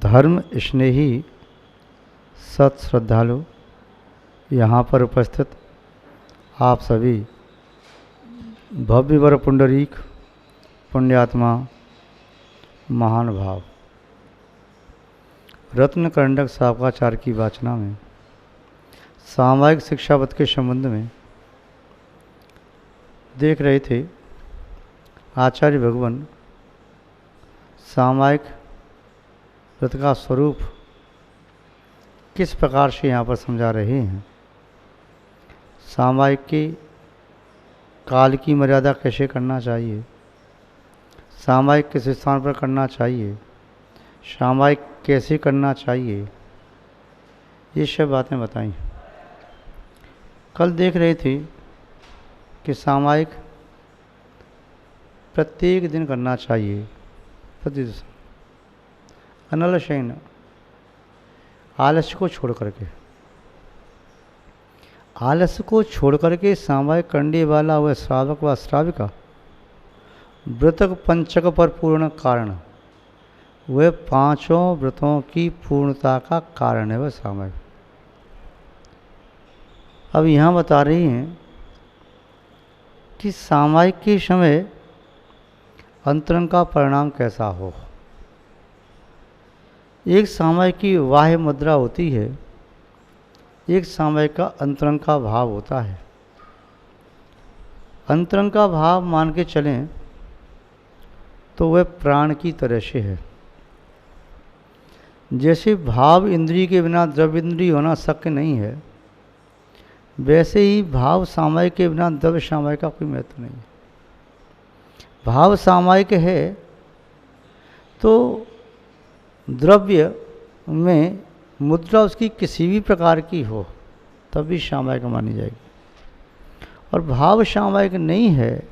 धर्म स्नेही सत श्रद्धालु, यहाँ पर उपस्थित आप सभी भव्य वर पुंडरीक पुण्यात्मा महान भाव रत्न करंडक सावकाचार्य की वाचना में सामायिक शिक्षावत के संबंध में देख रहे थे। आचार्य भगवान सामायिक व्रत का स्वरूप किस प्रकार से यहाँ पर समझा रहे हैं, सामायिक के काल की मर्यादा कैसे करना चाहिए, सामायिक किस स्थान पर करना चाहिए, सामायिक कैसे करना चाहिए, ये सब बातें बताई। कल देख रहे थे कि सामायिक प्रत्येक दिन करना चाहिए, प्रतिदिन अनलशयन, आलस्य को छोड़ करके, आलस्य को छोड़ करके सामायिक करने वाला वह श्रावक व श्राविका व्रतक पंचक पर पूर्ण कारण, वह पांचों व्रतों की पूर्णता का कारण है वह सामायिक। अब यहाँ बता रही हैं कि सामायिक के समय अंतरंग का परिणाम कैसा हो। एक सामायिक की बाह्य मुद्रा होती है, एक सामायिक का अंतरंग का भाव होता है। अंतरंग का भाव मान के चलें तो वह प्राण की तरह से है। जैसे भाव इंद्रिय के बिना द्रव्य इंद्रिय होना शक्य नहीं है, वैसे ही भाव सामायिक के बिना द्रव्य सामायिक का कोई महत्व नहीं है। भाव सामायिक है तो द्रव्य में मुद्रा उसकी किसी भी प्रकार की हो तब भी सामायिक मानी जाएगी, और भाव सामायिक नहीं है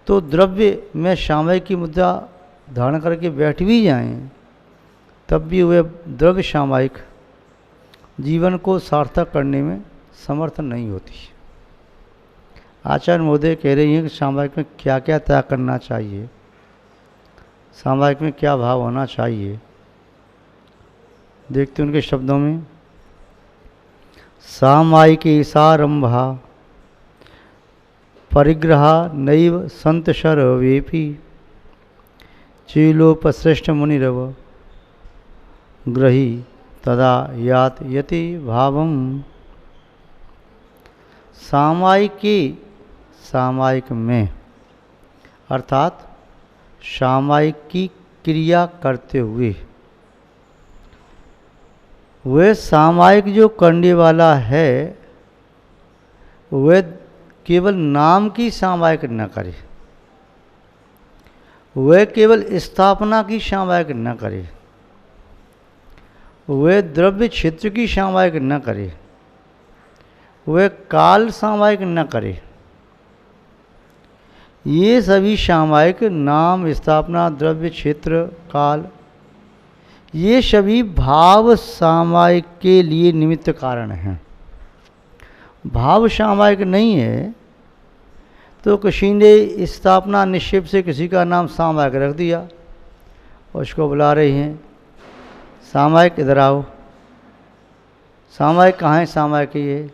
तो द्रव्य में सामायिक की मुद्रा धारण करके बैठ भी जाएं तब भी वह द्रव्य सामायिक जीवन को सार्थक करने में समर्थ नहीं होती। आचार्य महोदय कह रही हैं कि सामायिक में क्या क्या त्याग करना चाहिए, सामायिक में क्या भाव होना चाहिए। देखते उनके शब्दों में, सामायिक ईसारंभा परिग्रहा नैव संत शरवेपि चीलोपश्रेष्ठ मुनिरव ग्रही तदा यात यति भावम। सामायिक में अर्थात सामायिक की क्रिया करते हुए, वह सामायिक जो करने वाला है वह केवल नाम की सामायिक न करे, वह केवल स्थापना की सामायिक न करे, वह द्रव्य क्षेत्र की सामायिक न करे, वह काल सामायिक न करे। ये सभी सामायिक नाम, स्थापना, द्रव्य, क्षेत्र, काल, ये सभी भाव सामायिक के लिए निमित्त कारण हैं। भाव सामायिक नहीं है तो किसी ने स्थापना निक्षेप से किसी का नाम सामायिक रख दिया और उसको बुला रहे हैं, सामायिक इधर आओ। सामायिक कहाँ है? सामायिक ये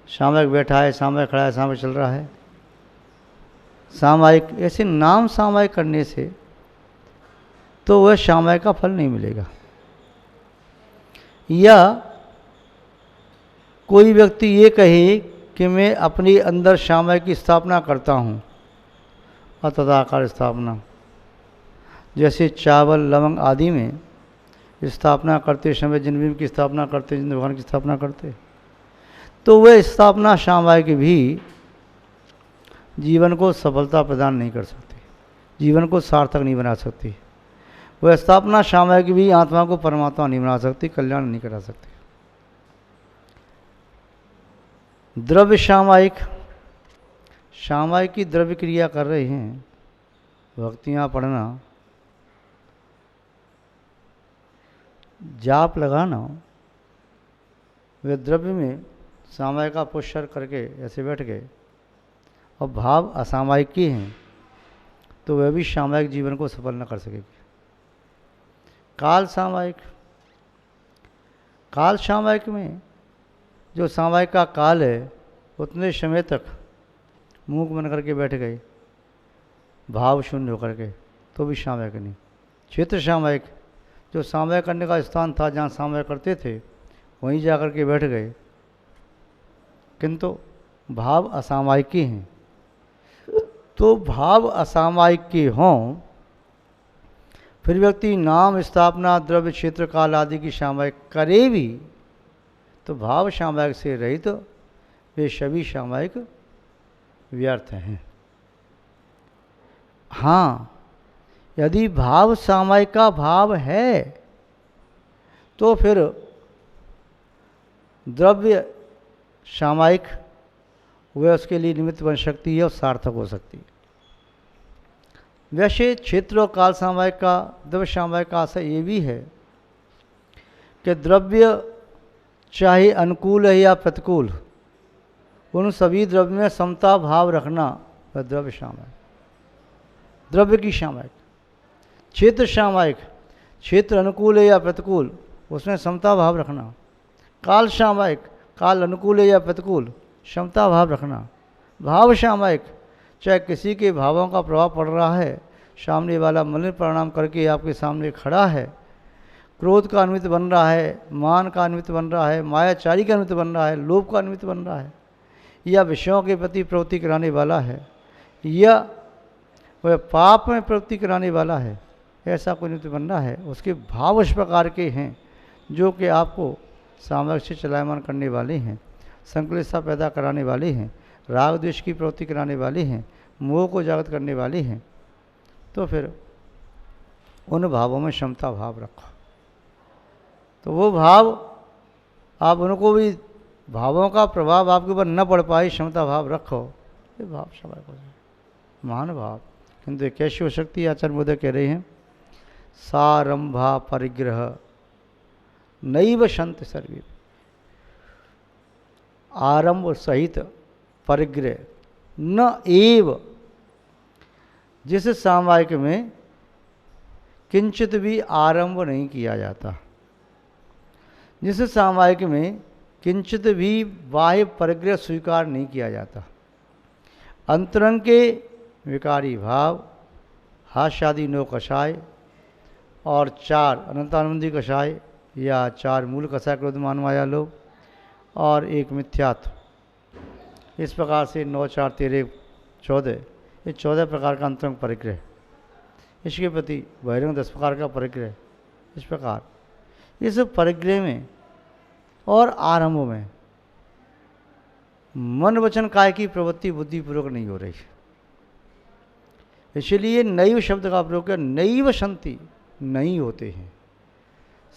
सामायिक बैठा है, सामायिक खड़ा है, सामायिक चल रहा है। सामायिक ऐसे नाम सामायिक करने से तो वह सामायिक का फल नहीं मिलेगा। या कोई व्यक्ति ये कहे कि मैं अपने अंदर सामायिक की स्थापना करता हूँ, अतदाकार स्थापना, जैसे चावल लवंग आदि में स्थापना करते समय जिन भीम की स्थापना करते, जिन भगवान की स्थापना करते, तो वह स्थापना सामायिक भी जीवन को सफलता प्रदान नहीं कर सकती, जीवन को सार्थक नहीं बना सकती। वह स्थापना सामायिक भी आत्मा को परमात्मा नहीं बना सकती, कल्याण नहीं करा सकती। द्रव्य सामायिक, सामायिक की द्रव्य क्रिया कर रहे हैं, भक्तियाँ पढ़ना, जाप लगाना, वे द्रव्य में सामायिक का पुष्कर करके ऐसे बैठ गए, और भाव असामायिक के हैं तो वह भी सामायिक जीवन को सफल न कर सकेगी। काल सामायिक। काल सामायिक में जो सामायिक का काल है उतने समय तक मूक बन करके बैठ गए, भाव शून्य होकर के, तो भी सामायिक नहीं। क्षेत्र सामायिक, जो सामायिक करने का स्थान था जहाँ सामायिक करते थे वहीं जा कर के बैठ गए, किंतु भाव असामायिक ही हैं। तो भाव असामायिक के हों फिर व्यक्ति नाम स्थापना द्रव्य क्षेत्र काल आदि की सामायिक करे भी तो भाव सामायिक से रहित तो वे सभी सामायिक व्यर्थ हैं। हाँ, यदि भाव सामायिक का भाव है तो फिर द्रव्य सामायिक वह उसके लिए निमित्त बन सकती है और सार्थक हो सकती है। वैसे क्षेत्र और काल सामायिक का द्रव्य सामायिक का आशय ये भी है कि द्रव्य चाहे अनुकूल है या प्रतिकूल, उन सभी द्रव्य में समता भाव रखना वह द्रव्य सामायिक, द्रव्य की सामायिक। क्षेत्र सामायिक, क्षेत्र अनुकूल है या प्रतिकूल उसमें समता भाव रखना। काल सामायिक, काल अनुकूल है या प्रतिकूल समता भाव रखना। भाव सामायिक, चाहे किसी के भावों का प्रभाव पड़ रहा है, सामने वाला मलिन परिणाम करके आपके सामने खड़ा है, क्रोध का निमित्त बन रहा है, मान का निमित्त बन रहा है, मायाचारी का निमित्त बन रहा है, लोभ का निमित्त बन रहा है, या विषयों के प्रति प्रवृत्ति कराने वाला है, या वह पाप में प्रवृत्ति कराने वाला है, ऐसा कोई निमित्त बन रहा है, उसके भाव इस प्रकार के हैं जो कि आपको सामयिक से चलायमान करने वाले हैं, संकलितता पैदा कराने वाले हैं, राग द्वेष की प्रवृत्ति कराने वाले हैं, मोह को जागृत करने वाले हैं। तो फिर उन भावों में क्षमता भाव रखो। तो वो भाव आप उनको भी भावों का प्रभाव आपके ऊपर न पड़ पाए, क्षमता भाव रखो, ये भाव स्वाभाविक हो जाए, महान भाव। किंतु ये कैसी हो सकती है? आचार्य मोदय कह रहे हैं सारंभा परिग्रह नैव संत सर्वे, आरंभ सहित परिग्रह न एव, जिस सामायिक में किंचित भी आरंभ नहीं किया जाता, जिस सामायिक में किंचित भी बाह्य परिग्रह स्वीकार नहीं किया जाता, अंतरंग के विकारी भाव, हास्यादि 9 कषाय और 4 अनंतानंदी कषाय या 4 मूल कषाय क्रोध मान माया लोभ और 1 मिथ्यात्व, इस प्रकार से 9 4 13 14, ये 14 प्रकार का अंतरंग परिग्रह, इसके प्रति बहिरंग 10 प्रकार का परिग्रह। इस प्रकार इस परिग्रह में और आरंभ में मन वचन काय की प्रवृत्ति बुद्धिपूर्वक नहीं हो रही, इसलिए नैव शब्द का प्रयोग किया। नैव संति, नहीं होते हैं।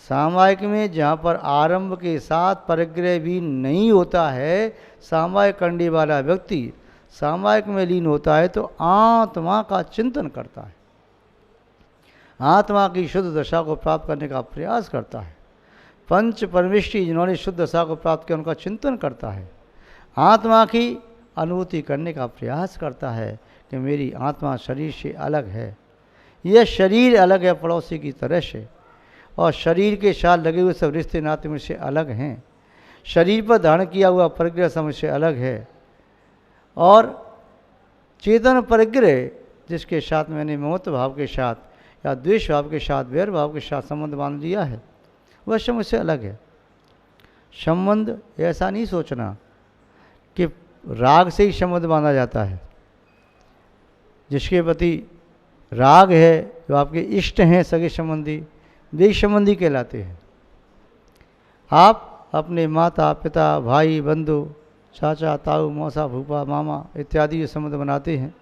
सामायिक में जहाँ पर आरंभ के साथ परिग्रह भी नहीं होता है, सामायिक करने वाला व्यक्ति सामायिक में लीन होता है तो आत्मा का चिंतन करता है, आत्मा की शुद्ध दशा को प्राप्त करने का प्रयास करता है। पंच परमेष्टि जिन्होंने शुद्ध दशा को प्राप्त किया उनका चिंतन करता है, आत्मा की अनुभूति करने का प्रयास करता है कि मेरी आत्मा शरीर से अलग है, यह शरीर अलग है पड़ोसी की तरह से, और शरीर के साथ लगे हुए सब रिश्ते नाते मुझसे अलग हैं, शरीर पर धारण किया हुआ परिग्रह सब मुझसे अलग है, और चेतन परिग्रह जिसके साथ मैंने ममत्व भाव के साथ या द्वेष भाव के साथ वैर भाव के साथ संबंध बांध लिया है वह सब मुझसे अलग है। संबंध ऐसा नहीं सोचना कि राग से ही संबंध बांधा जाता है, जिसके प्रति राग है, जो आपके इष्ट हैं सगे संबंधी, वे संबंधी कहलाते हैं। आप अपने माता पिता भाई बंधु चाचा ताऊ मौसा फूफा मामा इत्यादि जो संबंध बनाते हैं,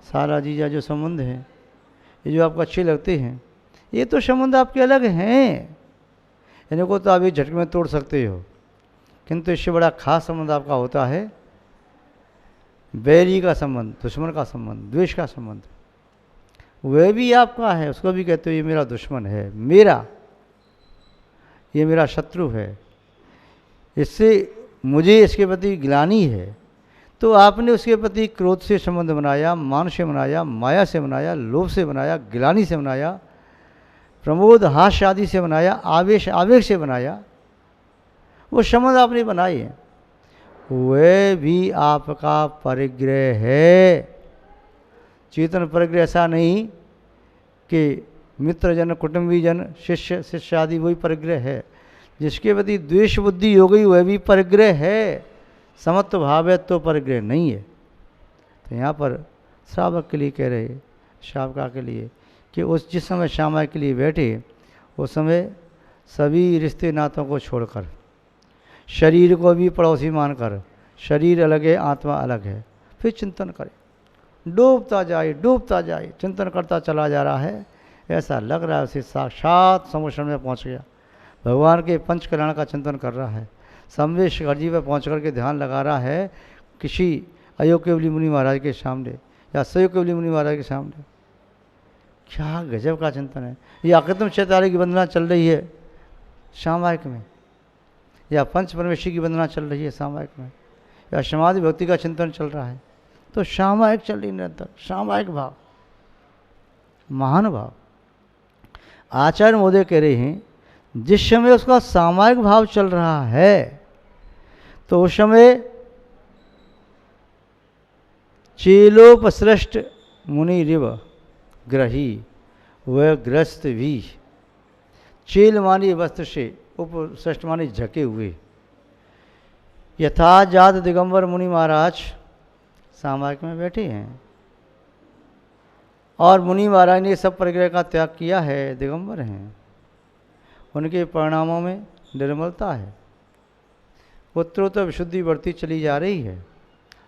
साला जीजा जो संबंध हैं, ये जो आपको अच्छे लगते हैं, ये तो संबंध आपके अलग हैं, इनको तो आप एक झटके में तोड़ सकते हो, किंतु इससे बड़ा खास संबंध आपका होता है बैरी का संबंध, दुश्मन का संबंध, द्वेष का संबंध। वह भी आपका है, उसको भी कहते हो ये मेरा दुश्मन है, ये मेरा शत्रु है, इससे मुझे इसके प्रति ग्लानि है। तो आपने उसके प्रति क्रोध से संबंध बनाया, मान से बनाया, माया से बनाया, लोभ से बनाया, ग्लानि से बनाया, प्रमोद हास्य आदि से बनाया, आवेश आवेग से बनाया, वो संबंध आपने बनाए हैं, वह भी आपका परिग्रह है। चेतन परिग्रह ऐसा नहीं कि मित्रजन, कुटुंबीजन, शिष्य शिष्य आदि वही परिग्रह है। जिसके प्रति द्वेष बुद्धि हो गई वह भी परिग्रह है। समत्व भाव है तो परिग्रह नहीं है। तो यहाँ पर श्रावक के लिए कह रहे, श्रावका के लिए, कि उस जिस समय श्यामा के लिए बैठे उस समय सभी रिश्ते नातों को छोड़कर, शरीर को भी पड़ोसी मानकर, शरीर अलग है आत्मा अलग है, फिर चिंतन करे। डूबता जाए चिंतन करता चला जा रहा है, ऐसा लग रहा है उसे साक्षात समुद्र में पहुंच गया, भगवान के पंच कल्याण का चिंतन कर रहा है। संवेश शिखर जी पर पहुँच कर के ध्यान लगा रहा है किसी अयोग्यवली मुनि महाराज के सामने या सयोग्यवली मुनि महाराज के सामने। क्या गजब का चिंतन है। ये अकृतम चैताली की वंदना चल रही है सामायिक में, या पंच परमेश्वरी की वंदना चल रही है सामायिक में, या समाधि भक्ति का चिंतन चल रहा है, तो सामायिक चल रही निरंतर, सामायिक भाव, महान भाव। आचार्य महोदय कह रहे हैं जिस समय उसका सामायिक भाव चल रहा है तो उस समय चेलोपसृष्ट मुनि रिव ग्रही, वह ग्रस्त भी, चेल मानी वस्त्र से, उपसृष्ट मानी झके हुए, यथा जात दिगंबर मुनि महाराज सामायिक में बैठे हैं और मुनि महाराज ने सब परिग्रह का त्याग किया है, दिगंबर हैं, उनके परिणामों में निर्मलता है, उत्तरोत्तर विशुद्धि बढ़ती चली जा रही है,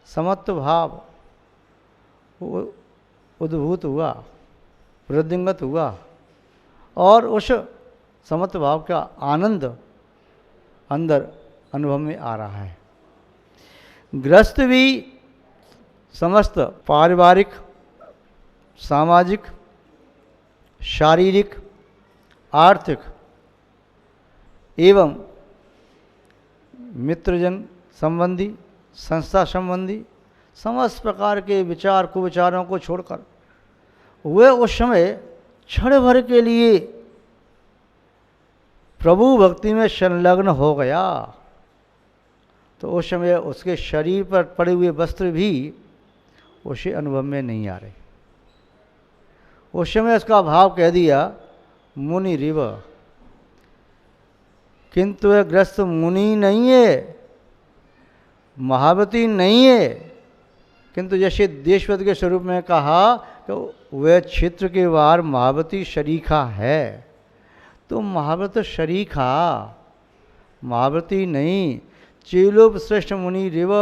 समत्व भाव उद्भूत हुआ, वृद्धिंगत हुआ और उस समत्व भाव का आनंद अंदर अनुभव में आ रहा है। ग्रस्त भी समस्त पारिवारिक, सामाजिक, शारीरिक, आर्थिक एवं मित्रजन संबंधी, संस्था संबंधी समस्त प्रकार के विचार कुविचारों को छोड़कर वह उस समय क्षण भर के लिए प्रभु भक्ति में संलग्न हो गया। तो उस समय उसके शरीर पर पड़े हुए वस्त्र भी उसे अनुभव में नहीं आ रहे। उस समय उसका भाव कह दिया मुनि रिव, किंतु वह ग्रस्त मुनि नहीं है, महावती नहीं है, किंतु जैसे देशवत के स्वरूप में कहा तो वह क्षेत्र के बाहर महावती शरीखा है, तो महाव्रत शरीखा, महाव्रती नहीं। चेलोपसृष्ट मुनि रिव,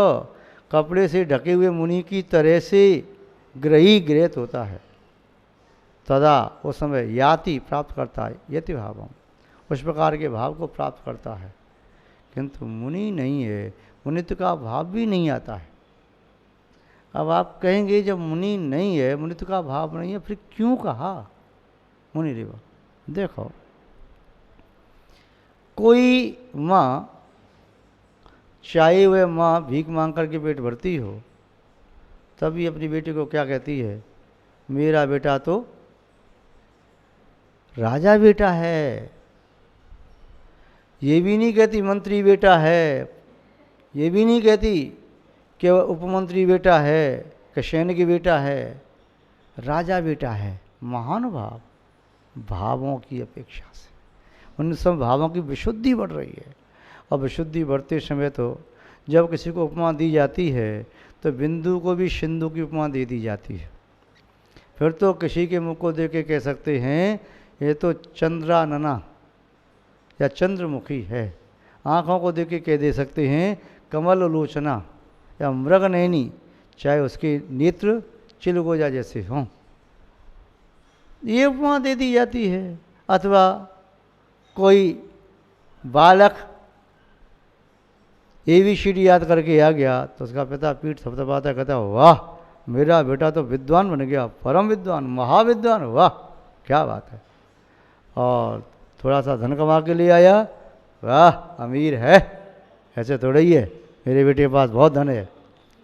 कपड़े से ढके हुए मुनि की तरह से ग्रही ग्रहित होता है। तदा उस समय याति प्राप्त करता है, यति भावम, उस प्रकार के भाव को प्राप्त करता है, किंतु मुनि नहीं है, मुनित्व का भाव भी नहीं आता है। अब आप कहेंगे जब मुनि नहीं है, मुनित्व का भाव नहीं है, फिर क्यों कहा मुनि रिव? देखो, कोई माँ, चाहे वह माँ भीख मांग करके पेट भरती हो, तभी अपनी बेटी को क्या कहती है? मेरा बेटा तो राजा बेटा है। ये भी नहीं कहती मंत्री बेटा है, ये भी नहीं कहती कि वह उपमंत्री बेटा है, कि सैनिक बेटा है, राजा बेटा है। महान भाव, भावों की अपेक्षा से उन सब भावों की विशुद्धि बढ़ रही है। और विशुद्धि बढ़ते समय तो जब किसी को उपमा दी जाती है तो बिंदु को भी सिंधु की उपमा दे दी जाती है। फिर तो किसी के मुख को देख के कह सकते हैं ये तो चंद्रानना या चंद्रमुखी है। आँखों को देख के कह दे सकते हैं कमल लोचना या मृगनयनी, चाहे उसके नेत्र चिलगोजा जैसे हों, ये उपमा दे दी जाती है। अथवा कोई बालक ABCD याद करके आ गया तो उसका पिता पीठ थपथपाता कहता वाह मेरा बेटा तो विद्वान बन गया, परम विद्वान, महाविद्वान, वाह क्या बात है। और थोड़ा सा धन कमा के ले आया, वाह अमीर है, ऐसे थोड़ा ही है, मेरे बेटे के पास बहुत धन है।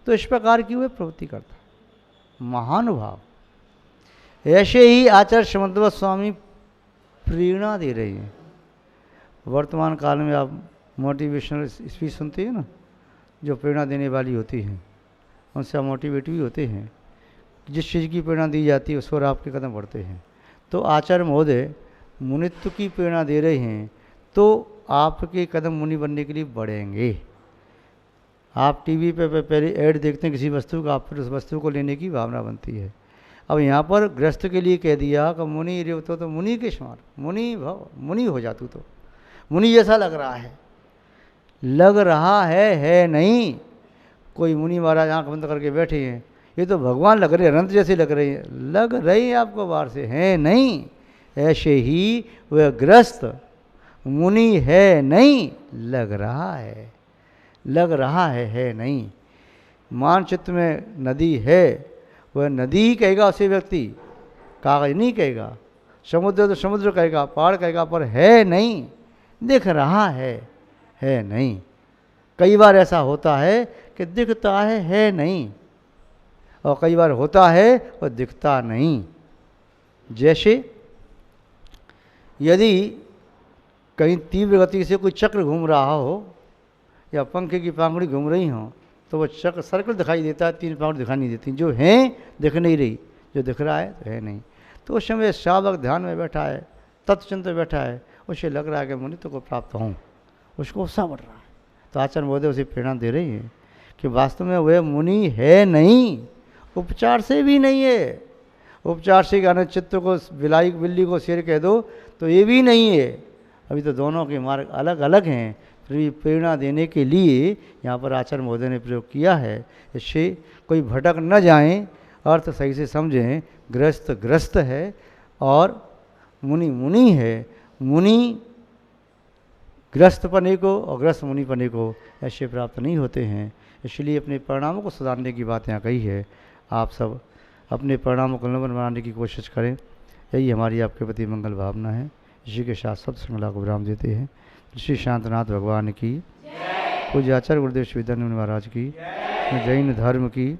तो इस प्रकार की वह प्रवृत्ति करता है, महानुभाव। ऐसे ही आचार्य समन्वत स्वामी प्रेरणा दे रहे हैं। वर्तमान काल में आप मोटिवेशनल स्पीच सुनते हैं ना, जो प्रेरणा देने वाली होती हैं, उनसे आप मोटिवेट भी होते हैं। जिस चीज़ की प्रेरणा दी जाती है उस पर आपके कदम बढ़ते हैं। तो आचार्य महोदय मुनित्व की प्रेरणा दे रहे हैं, तो आपके कदम मुनि बनने के लिए बढ़ेंगे। आप टीवी पे पहले ऐड देखते हैं किसी वस्तु का, आप फिर उस वस्तु को लेने की भावना बनती है। अब यहाँ पर गृहस्थ के लिए कह दिया कि मुनि रे तो मुनि के समान, मुनि भव, मुनि हो जा तू, तो मुनि जैसा लग रहा है नहीं। कोई मुनि महाराज आंख बंद करके बैठे हैं, ये तो भगवान लग रहे हैं, अनंत जैसे लग रही हैं आपको बाहर से, है नहीं। ऐसे ही वह गृहस्थ मुनि है नहीं, लग रहा है नहीं। मानचित्र में नदी है, वह नदी कहेगा उसे व्यक्ति, कागज नहीं कहेगा। समुद्र तो समुद्र कहेगा, पहाड़ कहेगा, पर है नहीं, दिख रहा है नहीं। कई बार ऐसा होता है कि दिखता है नहीं, और कई बार होता है और दिखता नहीं। जैसे यदि कहीं तीव्र गति से कोई चक्र घूम रहा हो या पंखे की पांगड़ी घूम रही हो, तो वो चक्र सर्कल दिखाई देता है, 3 पांगड़ी दिखाई नहीं देती। जो हैं दिख नहीं रही, जो दिख रहा है तो है नहीं। तो उस समय साधक ध्यान में बैठा है, तत्वचिंतन में बैठा है, उसे लग रहा है कि मुनित्व को प्राप्त हूँ, उसको उत्साह बढ़ रहा है। तो आचार्य महोदय उसे प्रेरणा दे रही है कि वास्तव में वह मुनि है नहीं, उपचार से भी नहीं है। उपचार से गाने चित्त को बिल्ली को शेर कह दो तो ये भी नहीं है। अभी तो दोनों के मार्ग अलग अलग हैं, फिर भी प्रेरणा देने के लिए यहाँ पर आचार्य महोदय ने प्रयोग किया है। इससे कोई भटक न जाएं, अर्थ सही से समझें। ग्रस्त है और मुनि है। मुनि ग्रस्त पने को और ग्रस्त मुनि पने को ऐसे प्राप्त नहीं होते हैं। इसलिए अपने परिणामों को सुधारने की बात यहाँ कही है। आप सब अपने परिणामों को नंबर बनाने की कोशिश करें, यही हमारी आपके प्रति मंगल भावना है। इसी के साथ सब श्रृंखला को विराम देते हैं। श्री शांतनाथ भगवान की, पूज्य आचार्य गुरुदेव श्री विद्यानंद महाराज की, जैन धर्म की।